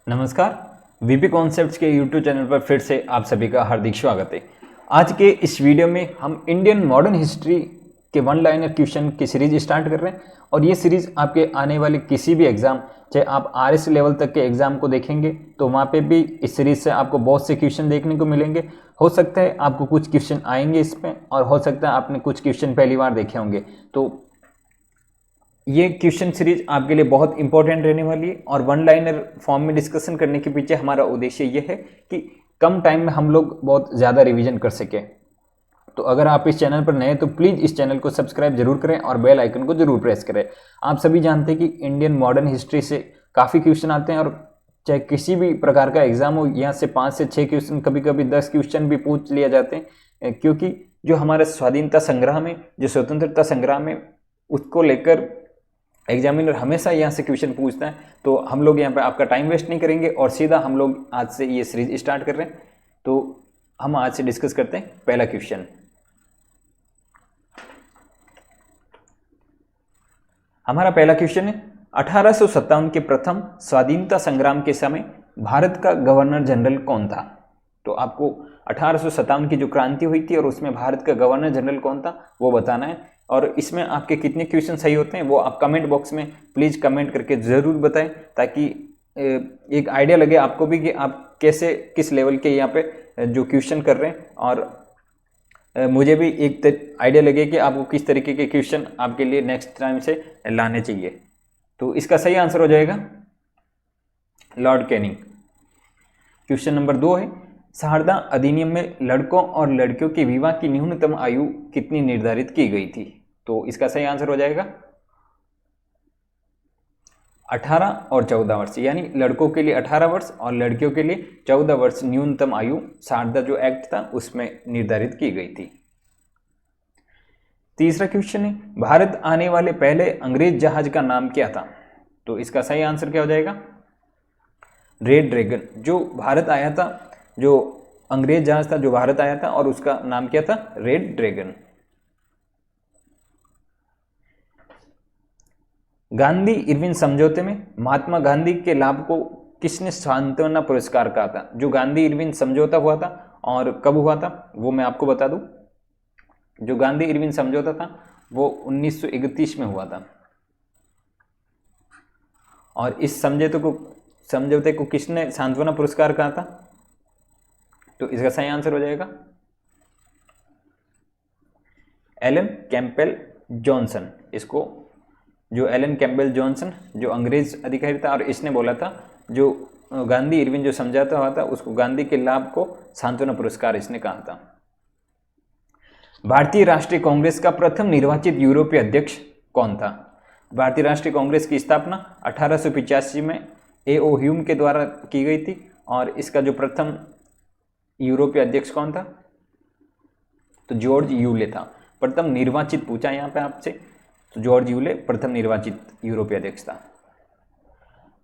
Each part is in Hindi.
नमस्कार, वीपी कॉन्सेप्ट्स के यूट्यूब चैनल पर फिर से आप सभी का हार्दिक स्वागत है। आज के इस वीडियो में हम इंडियन मॉडर्न हिस्ट्री के वन लाइनर क्वेश्चन की सीरीज स्टार्ट कर रहे हैं और ये सीरीज आपके आने वाले किसी भी एग्जाम, चाहे आप आरएस लेवल तक के एग्जाम को देखेंगे तो वहाँ पे भी इस सीरीज से आपको बहुत से क्वेश्चन देखने को मिलेंगे। हो सकता है आपको कुछ क्वेश्चन आएंगे इसमें और हो सकता है आपने कुछ क्वेश्चन पहली बार देखे होंगे। तो ये क्वेश्चन सीरीज आपके लिए बहुत इंपॉर्टेंट रहने वाली है और वन लाइनर फॉर्म में डिस्कशन करने के पीछे हमारा उद्देश्य ये है कि कम टाइम में हम लोग बहुत ज़्यादा रिवीजन कर सकें। तो अगर आप इस चैनल पर नए हैं तो प्लीज़ इस चैनल को सब्सक्राइब जरूर करें और बेल आइकन को जरूर प्रेस करें। आप सभी जानते हैं कि इंडियन मॉडर्न हिस्ट्री से काफ़ी क्वेश्चन आते हैं और चाहे किसी भी प्रकार का एग्जाम हो, यहाँ से 5 से 6 क्वेश्चन, कभी कभी 10 क्वेश्चन भी पूछ लिया जाते हैं, क्योंकि जो हमारा स्वाधीनता संग्राम है, जो स्वतंत्रता संग्राम है, उसको लेकर एग्जामिनर हमेशा यहाँ से क्वेश्चन पूछता है। तो हम लोग यहाँ पे आपका टाइम वेस्ट नहीं करेंगे और सीधा हम लोग आज से ये सीरीज स्टार्ट कर रहे हैं। तो हम आज से डिस्कस करते हैं पहला क्वेश्चन। हमारा पहला क्वेश्चन है 1857 के प्रथम स्वाधीनता संग्राम के समय भारत का गवर्नर जनरल कौन था। तो आपको 1857 की जो क्रांति हुई थी और उसमें भारत का गवर्नर जनरल कौन था वो बताना है। और इसमें आपके कितने क्वेश्चन सही होते हैं वो आप कमेंट बॉक्स में प्लीज़ कमेंट करके ज़रूर बताएं, ताकि एक आइडिया लगे आपको भी कि आप कैसे किस लेवल के यहाँ पे जो क्वेश्चन कर रहे हैं, और मुझे भी एक आइडिया लगे कि आपको किस तरीके के क्वेश्चन आपके लिए नेक्स्ट टाइम से लाने चाहिए। तो इसका सही आंसर हो जाएगा लॉर्ड कैनिंग। क्वेश्चन नंबर 2 है शारदा अधिनियम में लड़कों और लड़कियों के विवाह की न्यूनतम आयु कितनी निर्धारित की गई थी। तो इसका सही आंसर हो जाएगा 18 और 14 वर्ष, यानी लड़कों के लिए 18 वर्ष और लड़कियों के लिए 14 वर्ष न्यूनतम आयु शारदा जो एक्ट था उसमें निर्धारित की गई थी। तीसरा क्वेश्चन है भारत आने वाले पहले अंग्रेज जहाज का नाम क्या था। तो इसका सही आंसर क्या हो जाएगा रेड ड्रैगन। जो भारत आया था, जो अंग्रेज जहाज था जो भारत आया था और उसका नाम क्या था रेड ड्रैगन। गांधी इरविन समझौते में महात्मा गांधी के लाभ को किसने सांत्वना पुरस्कार कहा था। जो गांधी इरविन समझौता हुआ था और कब हुआ था वो मैं आपको बता दूं। जो गांधी इरविन समझौता था वो 1931 में हुआ था और इस समझौते को किसने सांत्वना पुरस्कार कहा था। तो इसका सही आंसर हो जाएगा एलन कैंपबेल जॉनसन। इसको जो एलन कैंपबेल जॉनसन जो अंग्रेज अधिकारी था और इसने बोला था जो गांधी इरविन जो समझौता हुआ था उसको गांधी के लाभ को सांत्वना पुरस्कार इसने कहा था। भारतीय राष्ट्रीय कांग्रेस का प्रथम निर्वाचित यूरोपीय अध्यक्ष कौन था। भारतीय राष्ट्रीय कांग्रेस की स्थापना 1885 में A.O. ह्यूम के द्वारा की गई थी और इसका जो प्रथम यूरोपीय अध्यक्ष कौन था तो जॉर्ज यूले था। प्रथम निर्वाचित पूछा यहाँ पे आपसे, तो जॉर्ज यूले प्रथम निर्वाचित यूरोपीय अध्यक्ष था।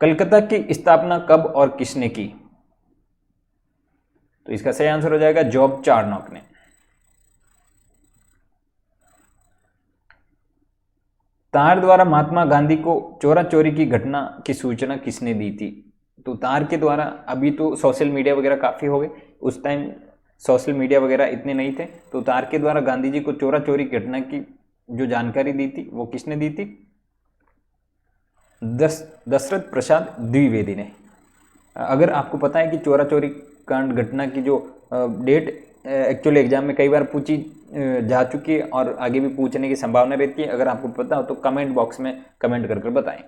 कलकत्ता की स्थापना कब और किसने की। तो इसका सही आंसर हो जाएगा जॉब चार्नॉक ने। तार द्वारा महात्मा गांधी को चोरा चोरी की घटना की सूचना किसने दी थी। तो तार के द्वारा, अभी तो सोशल मीडिया वगैरह काफ़ी हो गए, उस टाइम सोशल मीडिया वगैरह इतने नहीं थे, तो तार के द्वारा गांधी जी को चोरा चोरी घटना की जो जानकारी दी थी वो किसने दी थी दशरथ प्रसाद द्विवेदी ने। अगर आपको पता है कि चोरा चोरी कांड घटना की जो डेट एक्चुअली एग्जाम में कई बार पूछी जा चुकी है और आगे भी पूछने की संभावना रहती है, अगर आपको पता हो तो कमेंट बॉक्स में कमेंट कर बताएं।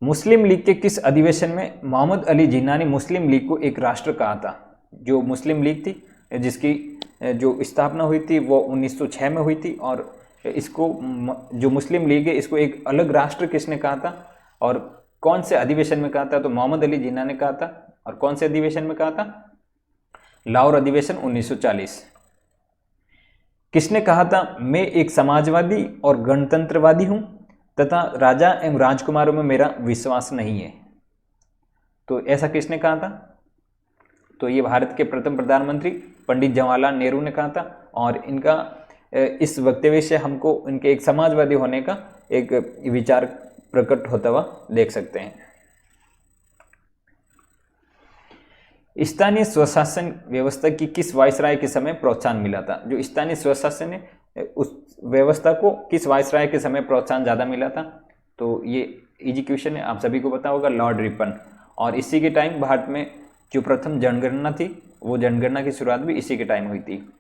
मुस्लिम लीग के किस अधिवेशन में मोहम्मद अली जिन्ना ने मुस्लिम लीग को एक राष्ट्र कहा था। जो मुस्लिम लीग थी जिसकी जो स्थापना हुई थी वो 1906 में हुई थी और इसको जो मुस्लिम लीग है इसको एक अलग राष्ट्र किसने कहा था और कौन से अधिवेशन में कहा था। तो मोहम्मद अली जिन्ना ने कहा था। और कौन से अधिवेशन में कहा था लाहौर अधिवेशन 1940। किसने कहा था मैं एक समाजवादी और गणतंत्रवादी हूं तथा राजा एवं राजकुमारों में मेरा विश्वास नहीं है। तो ऐसा किसने कहा था। तो ये भारत के प्रथम प्रधानमंत्री पंडित जवाहरलाल नेहरू ने कहा था और इनका इस वक्तव्य से हमको इनके एक समाजवादी होने का एक विचार प्रकट होता हुआ देख सकते हैं। स्थानीय स्वशासन व्यवस्था की किस वायसराय के समय प्रोत्साहन मिला था? जो स्थानीय स्वशासन है उस व्यवस्था को किस वायसराय के समय प्रोत्साहन ज़्यादा मिला था? तो ये इजी क्वेश्चन है, आप सभी को पता होगा, लॉर्ड रिपन। और इसी के टाइम भारत में जो प्रथम जनगणना थी वो जनगणना की शुरुआत भी इसी के टाइम हुई थी।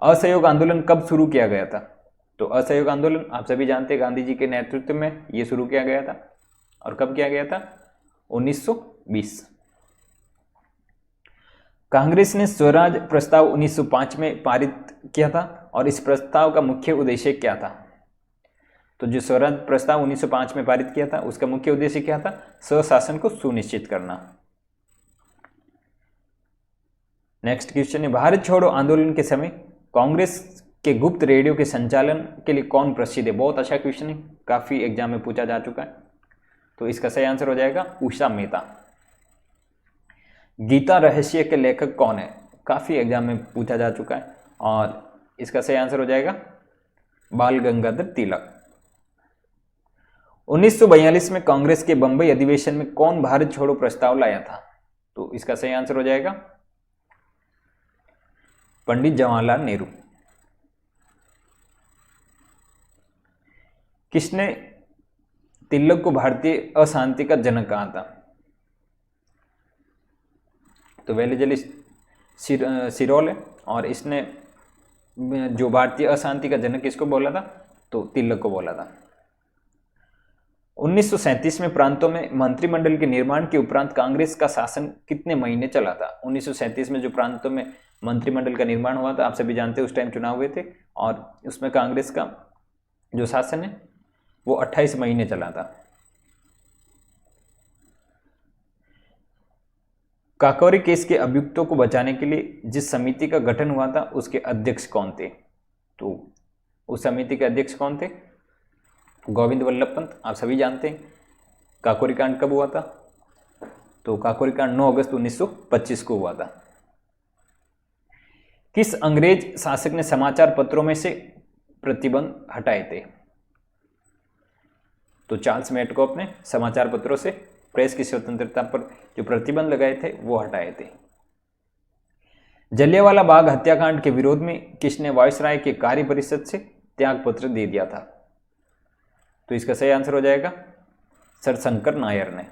असहयोग आंदोलन कब शुरू किया गया था? तो असहयोग आंदोलन आप सभी जानते हैं गांधी जी के नेतृत्व में ये शुरू किया गया था। और कब किया गया था? 1920। कांग्रेस ने स्वराज प्रस्ताव 1905 में पारित किया था और इस प्रस्ताव का मुख्य उद्देश्य क्या था? तो जो स्वराज प्रस्ताव 1905 में पारित किया था उसका मुख्य उद्देश्य क्या था? स्वशासन को सुनिश्चित करना। नेक्स्ट क्वेश्चन है, भारत छोड़ो आंदोलन के समय कांग्रेस के गुप्त रेडियो के संचालन के लिए कौन प्रसिद्ध है? बहुत अच्छा क्वेश्चन है, काफी एग्जाम में पूछा जा चुका है। तो इसका सही आंसर हो जाएगा उषा मेहता। गीता रहस्य के लेखक कौन है? काफी एग्जाम में पूछा जा चुका है और इसका सही आंसर हो जाएगा बाल गंगाधर तिलक। 1942 में कांग्रेस के बंबई अधिवेशन में कौन भारत छोड़ो प्रस्ताव लाया था? तो इसका सही आंसर हो जाएगा पंडित जवाहरलाल नेहरू। किसने तिलक को भारतीय अशांति का जनक कहा था? तो वेलेजली सिरोल है और इसने जो भारतीय अशांति का जनक किसको बोला था? तो तिलक को बोला था। 1937 में प्रांतों में मंत्रिमंडल के निर्माण के उपरांत कांग्रेस का शासन कितने महीने चला था? 1937 में जो प्रांतों में मंत्रिमंडल का निर्माण हुआ था, आप सभी जानते हैं उस टाइम चुनाव हुए थे और उसमें कांग्रेस का जो शासन है वो 28 महीने चला था। काकोरी केस के अभियुक्तों को बचाने के लिए जिस समिति का गठन हुआ था उसके अध्यक्ष कौन थे? तो उस समिति के अध्यक्ष कौन थे? गोविंद वल्लभ पंत। आप सभी जानते हैं काकोरी कांड कब हुआ था? तो काकोरी कांड 9 अगस्त 1925 को हुआ था। किस अंग्रेज शासक ने समाचार पत्रों में से प्रतिबंध हटाए थे? तो चार्ल्स मेडकॉफ ने समाचार पत्रों से प्रेस की स्वतंत्रता पर जो प्रतिबंध लगाए थे वो हटाए थे। जलियांवाला बाग हत्याकांड के विरोध में किसने वायसराय के कार्य परिषद से त्याग पत्र दे दिया था? तो इसका सही आंसर हो जाएगा सर शंकर नायर ने।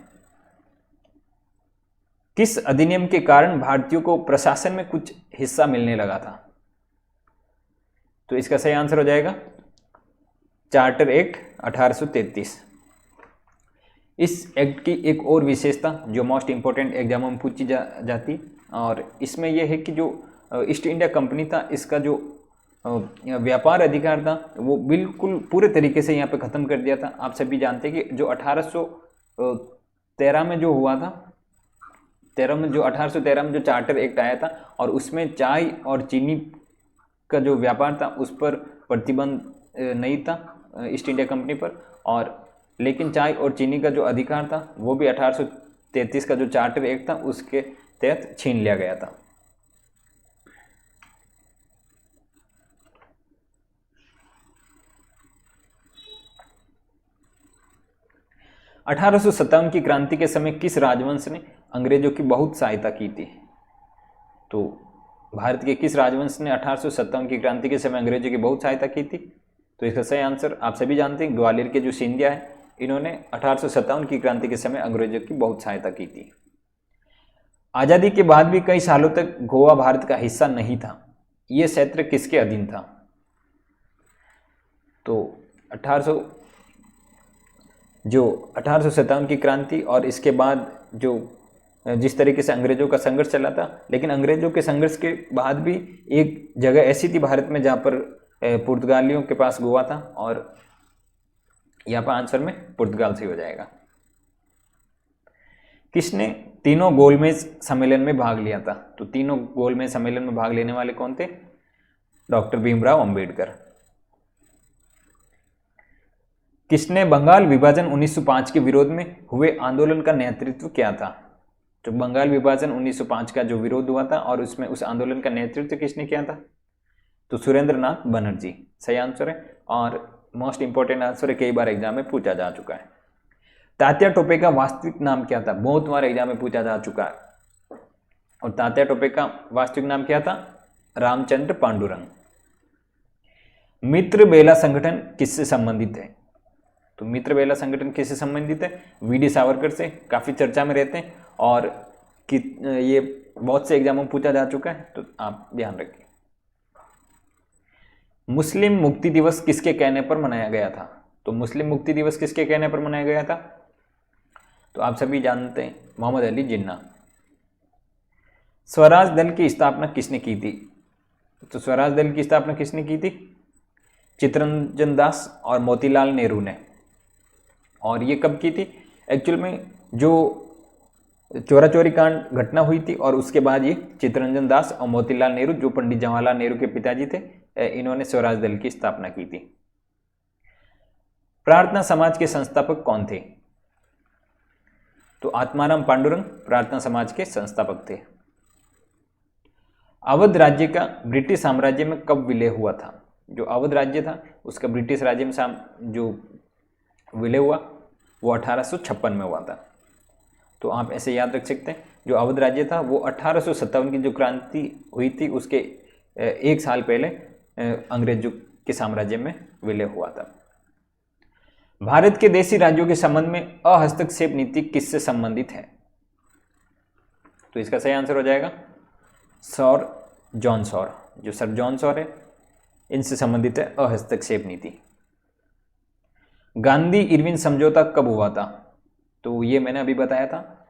किस अधिनियम के कारण भारतीयों को प्रशासन में कुछ हिस्सा मिलने लगा था? तो इसका सही आंसर हो जाएगा चार्टर एक्ट 1833। इस एक्ट की एक और विशेषता जो मोस्ट इंपॉर्टेंट एग्जामों में पूछी जाती और इसमें यह है कि जो ईस्ट इंडिया कंपनी था इसका जो व्यापार अधिकार था वो बिल्कुल पूरे तरीके से यहाँ पे ख़त्म कर दिया था। आप सभी जानते हैं कि जो 1813 में जो हुआ था, 1813 में जो चार्टर एक्ट आया था और उसमें चाय और चीनी का जो व्यापार था उस पर प्रतिबंध नहीं था ईस्ट इंडिया कंपनी पर, और लेकिन चाय और चीनी का जो अधिकार था वो भी 1833 का जो चार्टर एक्ट था उसके तहत छीन लिया गया था। अठारह की क्रांति के समय किस राजवंश ने अंग्रेजों की बहुत सहायता की थी? तो भारत के किस राजवंश ने 1857 की क्रांति के समय अंग्रेजों की बहुत सहायता की थी? तो इसका सही आंसर आप सभी जानते हैं ग्वालियर के जो सिंधिया है इन्होंने 1857 की क्रांति के समय अंग्रेजों की बहुत सहायता की थी। आज़ादी के बाद भी कई सालों तक गोवा भारत का हिस्सा नहीं था, यह क्षेत्र किसके अधीन था? तो 1857 की क्रांति और इसके बाद जो जिस तरीके से अंग्रेजों का संघर्ष चला था, लेकिन अंग्रेजों के संघर्ष के बाद भी एक जगह ऐसी थी भारत में जहाँ पर पुर्तगालियों के पास गोवा था और यहाँ पर आंसर में पुर्तगाल से हो जाएगा। किसने तीनों गोलमेज सम्मेलन में भाग लिया था? तो तीनों गोलमेज सम्मेलन में भाग लेने वाले कौन थे? डॉक्टर भीमराव अंबेडकर। किसने बंगाल विभाजन 1905 के विरोध में हुए आंदोलन का नेतृत्व किया था? तो बंगाल विभाजन 1905 का जो विरोध हुआ था और उसमें उस आंदोलन का नेतृत्व किसने किया था? तो सुरेंद्रनाथ बनर्जी सही आंसर है और मोस्ट इंपॉर्टेंट आंसर है, कई बार एग्जाम में पूछा जा चुका है। तात्या टोपे का वास्तविक नाम क्या था? बहुत बार एग्जाम में पूछा जा चुका है। और तात्या टोपे का वास्तविक नाम क्या था? रामचंद्र पांडुरंग। मित्र बेला संगठन किससे संबंधित है? तो मित्र बेला संगठन किससे संबंधित है? वीडी सावरकर से, काफी चर्चा में रहते हैं और ये बहुत से एग्जामों में पूछा जा चुका है, तो आप ध्यान रखिए। मुस्लिम मुक्ति दिवस किसके कहने पर मनाया गया था? तो मुस्लिम मुक्ति दिवस किसके कहने पर मनाया गया था? तो आप सभी जानते हैं, मोहम्मद अली जिन्ना। स्वराज दल की स्थापना किसने की थी? तो स्वराज दल की स्थापना किसने की थी? चित्तरंजन दास और मोतीलाल नेहरू ने। और ये कब की थी? एक्चुअल में जो चोरा चोरी कांड घटना हुई थी और उसके बाद ये चित्तरंजन दास और मोतीलाल नेहरू, जो पंडित जवाहरलाल नेहरू के पिताजी थे, इन्होंने स्वराज दल की स्थापना की थी। प्रार्थना समाज के संस्थापक कौन थे? तो आत्माराम पांडुरंग प्रार्थना समाज के संस्थापक थे। अवध राज्य का ब्रिटिश साम्राज्य में कब विलय हुआ था? जो अवध राज्य था उसका ब्रिटिश राज्य में जो विलय हुआ वो 1856 में हुआ था। तो आप ऐसे याद रख सकते हैं, जो अवध राज्य था वो 1857 की जो क्रांति हुई थी उसके एक साल पहले अंग्रेजों के साम्राज्य में विलय हुआ था। भारत के देशी राज्यों के संबंध में अहस्तक्षेप नीति किससे संबंधित है? तो इसका सही आंसर हो जाएगा सर जॉन सॉर। जो सर जॉन सॉर है इनसे संबंधित है अहस्तक्षेप नीति। गांधी इरविन समझौता कब हुआ था? तो ये मैंने अभी बताया था,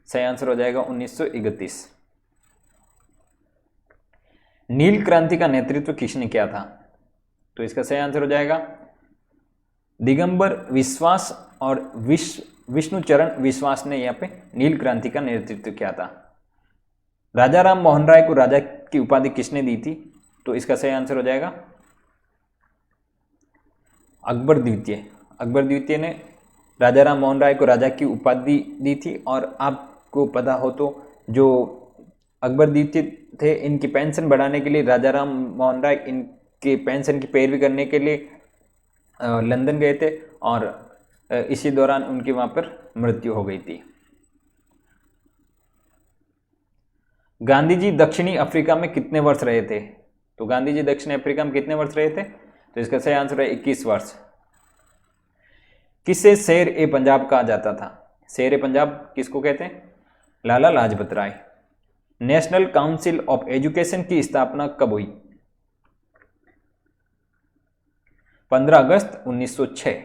सही आंसर हो जाएगा 1931। नील क्रांति का नेतृत्व किसने किया था? तो इसका सही आंसर हो जाएगा दिगंबर विश्वास और विष्णुचरण विश्वास ने यहाँ पे नील क्रांति का नेतृत्व किया था। राजा राम मोहन राय को राजा की उपाधि किसने दी थी? तो इसका सही आंसर हो जाएगा अकबर द्वितीय। अकबर द्वितीय ने राजा राम मोहन राय को राजा की उपाधि दी थी। और आपको पता हो तो जो अकबर द्वितीय थे, इनकी पेंशन बढ़ाने के लिए राजा राम मोहन राय इनके पेंशन की पैरवी करने के लिए लंदन गए थे और इसी दौरान उनकी वहाँ पर मृत्यु हो गई थी। गांधी जी दक्षिणी अफ्रीका में कितने वर्ष रहे थे? तो गांधी जी दक्षिणी अफ्रीका में कितने वर्ष रहे थे? तो इसका सही आंसर है 21 वर्ष। किसे शेर ए पंजाब कहा जाता था? शेर ए पंजाब किसको कहते हैं? Lala Lajpat Rai. National council of education की स्थापना कब हुई? 15 अगस्त 1906।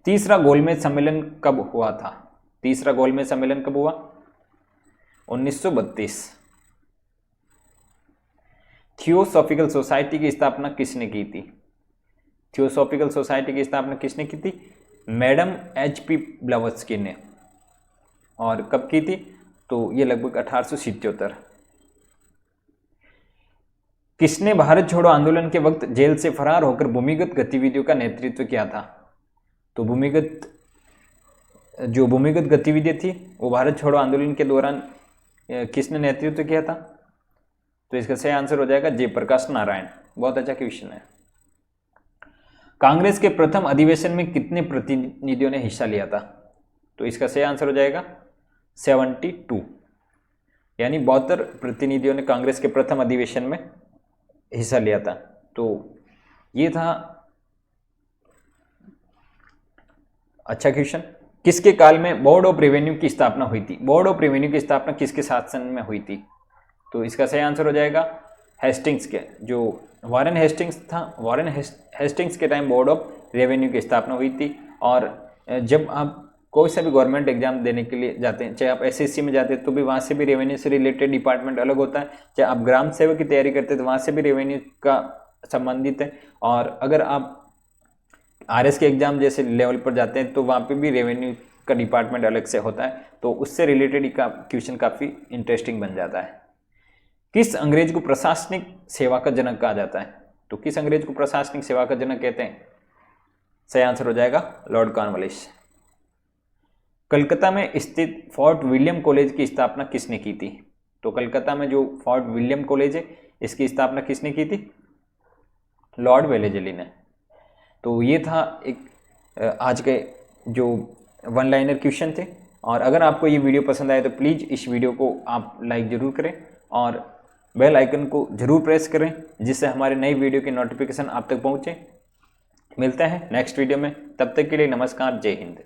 तीसरा गोलमेज सम्मेलन कब हुआ था? तीसरा गोलमेज सम्मेलन कब हुआ? 1932। थियोसॉफिकल सोसाइटी की स्थापना किसने की थी? थियोसॉफिकल सोसाइटी की स्थापना किसने की थी? मैडम HP ब्लावत्स्की ने। और कब की थी? तो ये लगभग 1877। किसने भारत छोड़ो आंदोलन के वक्त जेल से फरार होकर भूमिगत गतिविधियों का नेतृत्व किया था? तो भूमिगत गतिविधि थी वो भारत छोड़ो आंदोलन के दौरान किसने नेतृत्व किया था? तो इसका सही आंसर हो जाएगा जयप्रकाश नारायण। बहुत अच्छा क्वेश्चन है। कांग्रेस के प्रथम अधिवेशन में कितने प्रतिनिधियों ने हिस्सा लिया था? तो इसका सही आंसर हो जाएगा 72, यानी 72 प्रतिनिधियों ने कांग्रेस के प्रथम अधिवेशन में हिस्सा लिया था। तो ये था अच्छा क्वेश्चन। किसके काल में बोर्ड ऑफ रेवेन्यू की स्थापना हुई थी? बोर्ड ऑफ रेवेन्यू की स्थापना किसके शासन में हुई थी? तो इसका सही आंसर हो जाएगा हेस्टिंग्स के, जो वॉरेन हेस्टिंग्स था, वॉरेन हेस्टिंग्स के टाइम बोर्ड ऑफ रेवेन्यू की स्थापना हुई थी। और जब आप कोई सा भी गवर्नमेंट एग्जाम देने के लिए जाते हैं, चाहे आप SSC में जाते हैं तो भी वहाँ से भी रेवेन्यू से रिलेटेड डिपार्टमेंट अलग होता है, चाहे आप ग्राम सेवक की तैयारी करते हैं तो वहाँ से भी रेवेन्यू का संबंधित है। और अगर आप RS के एग्जाम जैसे लेवल पर जाते हैं तो वहाँ पे भी रेवेन्यू का डिपार्टमेंट अलग से होता है, तो उससे रिलेटेड क्वेश्चन काफ़ी इंटरेस्टिंग बन जाता है। किस अंग्रेज को प्रशासनिक सेवा का जनक कहा जाता है? तो किस अंग्रेज को प्रशासनिक सेवा का जनक कहते हैं? सही आंसर हो जाएगा लॉर्ड कॉर्नवालिस। कलकत्ता में स्थित फोर्ट विलियम कॉलेज की स्थापना किसने की थी? तो कलकत्ता में जो फोर्ट विलियम कॉलेज है इसकी स्थापना किसने की थी? लॉर्ड वेलेजली ने। तो ये था एक आज के जो वन लाइनर क्वेश्चन थे। और अगर आपको ये वीडियो पसंद आए तो प्लीज़ इस वीडियो को आप लाइक ज़रूर करें और बेल आइकन को ज़रूर प्रेस करें, जिससे हमारे नई वीडियो की नोटिफिकेशन आप तक पहुँचे। मिलते हैं नेक्स्ट वीडियो में, तब तक के लिए नमस्कार, जय हिंद।